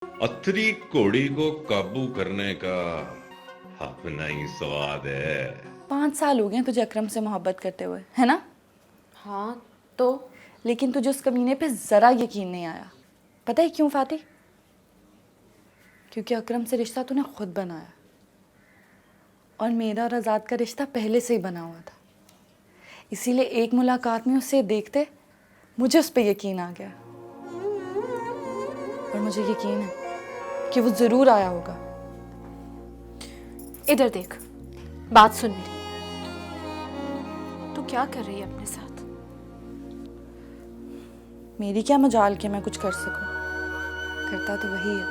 अथरी घोड़ी को काबू करने का अपना ही स्वाद है। 5 साल हो गए तुझे अकरम से मोहब्बत करते हुए, है ना? हाँ तो लेकिन तुझे उस कमीने पे जरा यकीन नहीं आया। पता है क्यों फाती? क्योंकि अकरम से रिश्ता तूने खुद बनाया और मेरा और आज़ाद का रिश्ता पहले से ही बना हुआ था। इसीलिए एक मुलाकात में उसे देखते मुझे उस पर यकीन आ गया और मुझे यकीन है कि वो ज़रूर आया होगा। इधर देख, बात सुन मेरी। तू क्या कर रही है अपने साथ? मेरी क्या मजाल कि मैं कुछ कर सकूं। करता तो वही है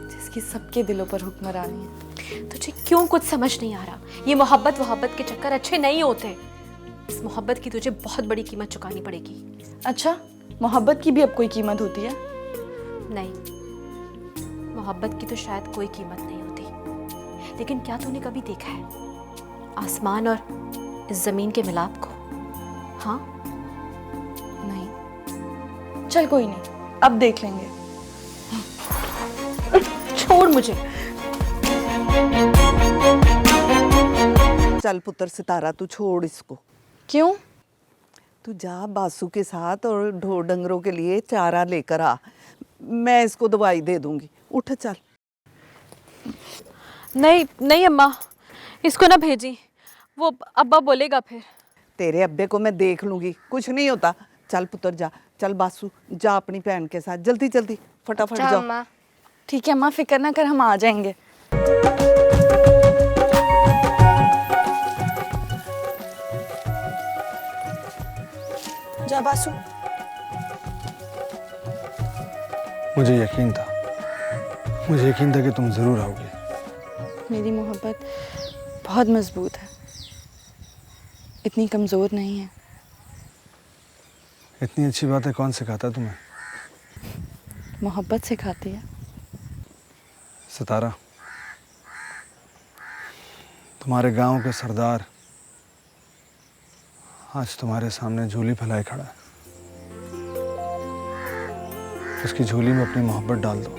जिसकी सबके दिलों पर हुक्मरानी है। तुझे क्यों कुछ समझ नहीं आ रहा? ये मोहब्बत के चक्कर अच्छे नहीं होते। इस मोहब्बत की तुझे बहुत बड़ी कीमत चुकानी पड़ेगी। अच्छा, मोहब्बत की भी अब कोई कीमत होती है? नहीं, मोहब्बत की तो शायद कोई कीमत नहीं होती। लेकिन क्या तूने कभी देखा है आसमान और इस जमीन के मिलाप को? हाँ? नहीं। चल कोई नहीं, अब देख लेंगे। छोड़ मुझे। चल पुत्र सितारा, तू छोड़ इसको। क्यों? तू जा बासु के साथ और ढोर डंगरों के लिए चारा लेकर आ। मैं इसको दवाई दे दूंगी। उठ चल। नहीं नहीं अम्मा, इसको ना भेजी, वो अब्बा बोलेगा फिर। तेरे अब्बे को मैं देख लूंगी, कुछ नहीं होता। चल पुत्र जा। चल बासु, जा अपनी बहन के साथ। जल्दी जल्दी फटाफट जाओ। ठीक है अम्मा, फिक्र ना कर, हम आ जाएंगे। जा बासु। मुझे यकीन था कि तुम जरूर आओगी। मेरी मोहब्बत बहुत मजबूत है, इतनी कमज़ोर नहीं है। इतनी अच्छी बातें कौन सिखाता तुम्हें? मोहब्बत सिखाती है। सितारा, तुम्हारे गांव के सरदार आज तुम्हारे सामने झोली फैलाए खड़ा है। उसकी झोली में अपनी मोहब्बत डाल दो।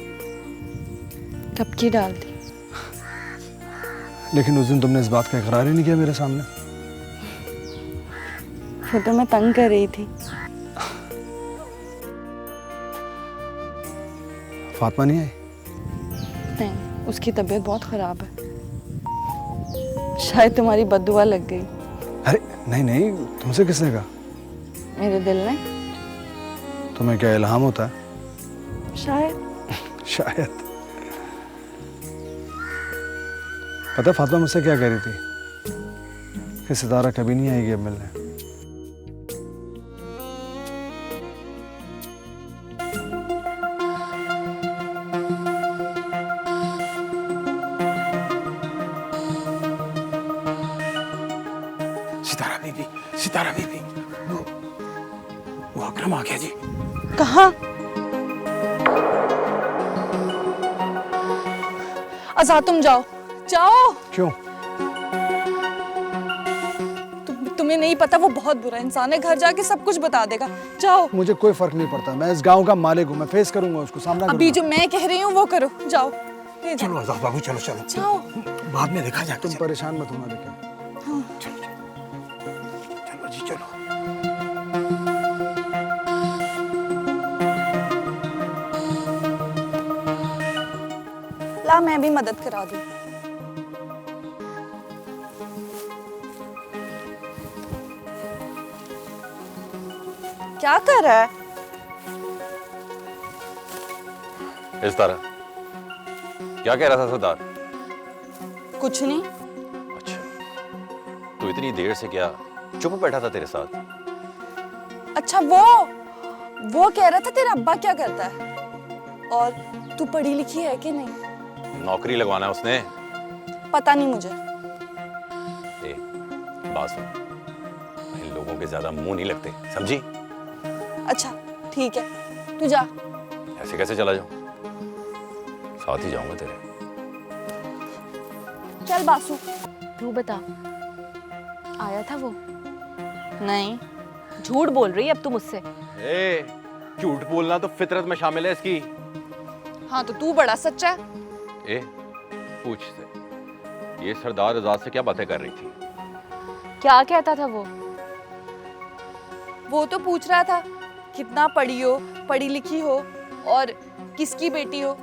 कब की डाल दी? लेकिन उस दिन तुमने इस बात का इकरार ही नहीं किया मेरे सामने। फिर तो मैं तंग कर रही थी। फातिमा नहीं आई? नहीं, उसकी तबीयत बहुत ख़राब है। शायद तुम्हारी बद्दुआ लग गई। अरे नहीं नहीं, तुमसे किसने कहा? मेरे दिल ने। तुम्हें क्या इल्हाम होता है? शायद। शायद। पता फातिमा मुझसे क्या कह रही थी कि सितारा कभी नहीं आएगी अब मिलने। सितारा बीबी, वो अकरम आ गया जी। कहाँ? आजाद, तुम जाओ जाओ। क्यों? तुम्हें नहीं पता, वो बहुत बुरा इंसान है। घर जाके सब कुछ बता देगा। जाओ। मुझे कोई फर्क नहीं पड़ता, मैं इस गांव का मालिक हूँ, मैं फेस करूंगा उसको, सामना अभी करूंगा। जो मैं कह रही हूँ वो करो। जाओ। ये जाओ। चलो आजाद बाबू, चलो चलो जाओ। बाद में देखा जाए। तुम परेशान मत होना लेकिन। चलो जी चलो। ला, मैं भी मदद करा दूँ। क्या कर रहा है? इस तरह क्या कह रहा था सरदार? कुछ नहीं। अच्छा, तू इतनी देर से क्या चुप बैठा था तेरे साथ? अच्छा, वो कह रहा था तेरा अब्बा क्या करता है और तू पढ़ी लिखी है कि नहीं। नौकरी लगवाना है उसने। पता नहीं मुझे। ए, बात सुन, इन लोगों के ज्यादा मुंह नहीं लगते, समझी? अच्छा ठीक है, तू जा। ऐसे कैसे चला जाऊं? साथ ही जाऊंगा तेरे। चल बासु। तू बता, आया था वो? नहीं। झूठ बोल रही है अब तू मुझसे। ए, झूठ बोलना तो फितरत में शामिल है इसकी। हाँ तो तू बड़ा सच्चा है। ए पूछ से, ये सरदार आजाद से क्या बातें कर रही थी? क्या कहता था वो तो पूछ रहा था कितना पढ़ी हो, पढ़ी लिखी हो और किसकी बेटी हो,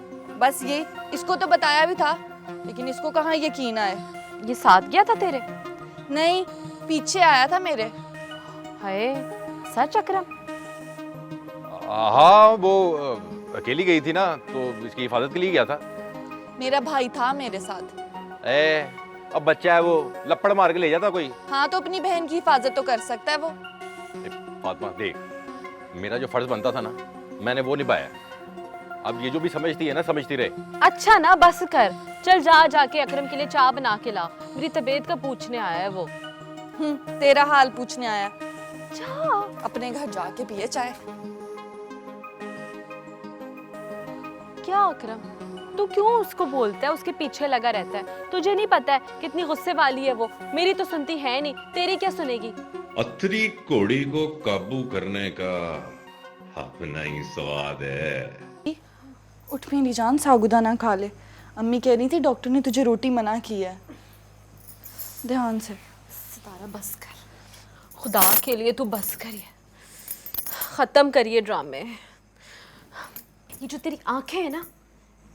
बस ये। इसको तो बताया भी था, लेकिन इसको कहाँ यकीन आए। ये साथ गया था तेरे? नहीं, पीछे आया था मेरे। हाय सच अकरम? हाँ वो अकेली गई थी ना, तो इसकी हिफाजत के लिए गया था। मेरा भाई था मेरे साथ। अब बच्चा है वो, लपड़ मार के ले जाता कोई। हाँ तो अपनी बहन की हिफाजत तो कर सकता है वो। फातिमा देख, मेरा जो फर्ज बनता था ना, मैंने वो निभाया। अब ये जो भी समझती है ना, समझती रहे। अच्छा ना बस कर, चल जा जाके अकरम के लिए चाय बना के ला, मेरी तबीयत का पूछने आया है वो। तेरा हाल पूछने आया। जा अपने घर जाके पिए चाय। क्या अकरम, तू क्यों उसको बोलता है, उसके पीछे लगा रहता है? तुझे नहीं पता है कितनी गुस्से वाली है वो? मेरी तो सुनती है नहीं, तेरी क्या सुनेगी? अथरी घोड़ी को काबू करने का अपना ही स्वाद है। उठ मेरी जान, साबूदाना खा ले। अम्मी कह रही थी डॉक्टर ने तुझे रोटी मना की है। ध्यान से। सितारा बस कर, खुदा के लिए तू बस करिए, खत्म करिए ड्रामे। ये जो तेरी आंखें हैं ना,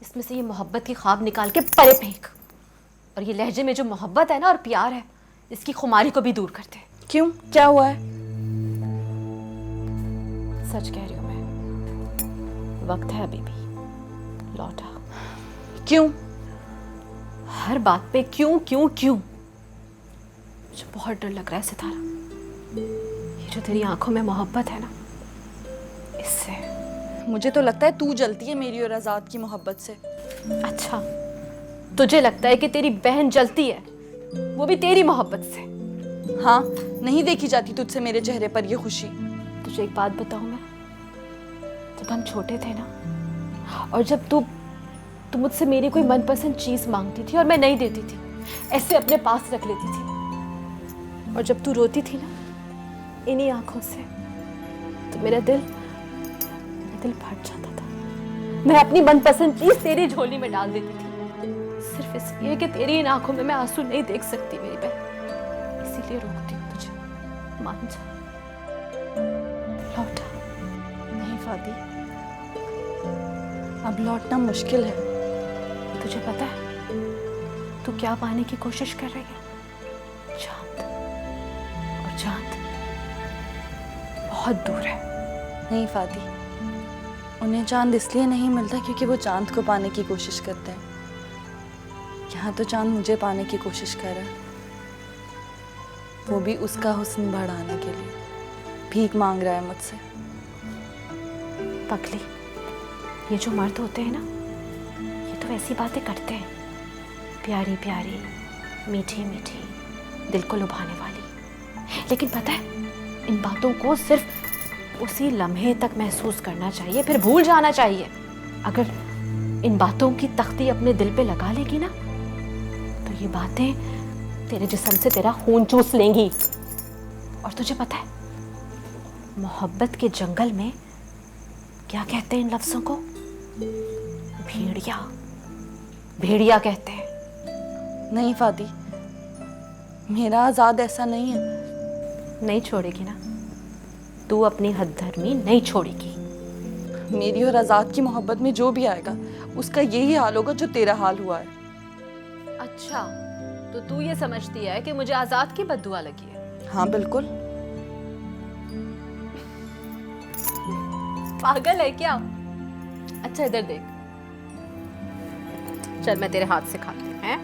इसमें से ये मोहब्बत की ख्वाब निकाल के परे फेंक, और ये लहजे में जो मोहब्बत है ना और प्यार है, इसकी खुमारी को भी दूर कर दे। क्यों, क्या हुआ है? सच कह रही हूँ मैं, वक्त है अभी भी, लौटा। क्यों? हर बात पे क्यों क्यों क्यों? मुझे बहुत डर लग रहा है सितारा, ये जो तेरी आंखों में मोहब्बत है ना, इससे। मुझे तो लगता है तू जलती है मेरी और आजाद की मोहब्बत से। अच्छा, तुझे लगता है कि तेरी बहन जलती है, वो भी तेरी मोहब्बत से? हाँ, नहीं देखी जाती तुझसे मेरे चेहरे पर ये खुशी। तुझे एक बात बताऊं मैं, जब हम छोटे थे ना, और जब तू मुझसे मेरी कोई मनपसंद चीज मांगती थी और मैं नहीं देती थी, ऐसे अपने पास रख लेती थी, और जब तू रोती थी ना इन्हीं आंखों से, तो मेरा दिल फट जाता था। मैं अपनी मनपसंद चीज तेरी झोली में डाल देती थी, सिर्फ इसलिए कि तेरी इन आंखों में मैं आंसू नहीं देख सकती मेरी बहन, इसीलिए रोकती हूँ तुझे। मान जा, लौटा। नहीं फादी, अब लौटना मुश्किल है। तुझे पता है तू क्या पाने की कोशिश कर रही है? चांद, और चांद बहुत दूर है। नहीं फादी, उन्हें चांद इसलिए नहीं मिलता क्योंकि वो चांद को पाने की कोशिश करते हैं। यहाँ तो चांद मुझे पाने की कोशिश कर रहा है, वो भी उसका हुस्न बढ़ाने के लिए भीख मांग रहा है मुझसे। पगली, ये जो मर्द होते हैं ना, ये तो ऐसी बातें करते हैं, प्यारी प्यारी, मीठी मीठी, दिल को लुभाने वाली, लेकिन पता है इन बातों को सिर्फ उसी लम्हे तक महसूस करना चाहिए, फिर भूल जाना चाहिए। अगर इन बातों की तख्ती अपने दिल पे लगा लेगी ना, तो ये बातें तेरे जिस्म से तेरा खून चूस लेंगी। और तुझे पता है मोहब्बत के जंगल में क्या कहते हैं इन लफ्जों को? भेड़िया, भेड़िया कहते हैं। नहीं फादी, मेरा आजाद ऐसा नहीं है। नहीं छोड़ेगी ना तू, अपनी हदधर्मी नहीं छोड़ेगी। मेरी और आजाद की मोहब्बत में जो भी आएगा उसका यही हाल होगा जो तेरा हाल हुआ है। अच्छा, तो तू ये समझती है कि मुझे आजाद की बद्दुआ लगी है? हाँ बिल्कुल। पागल है क्या? अच्छा इधर देख, चल मैं तेरे हाथ से खाती हूँ, हैं?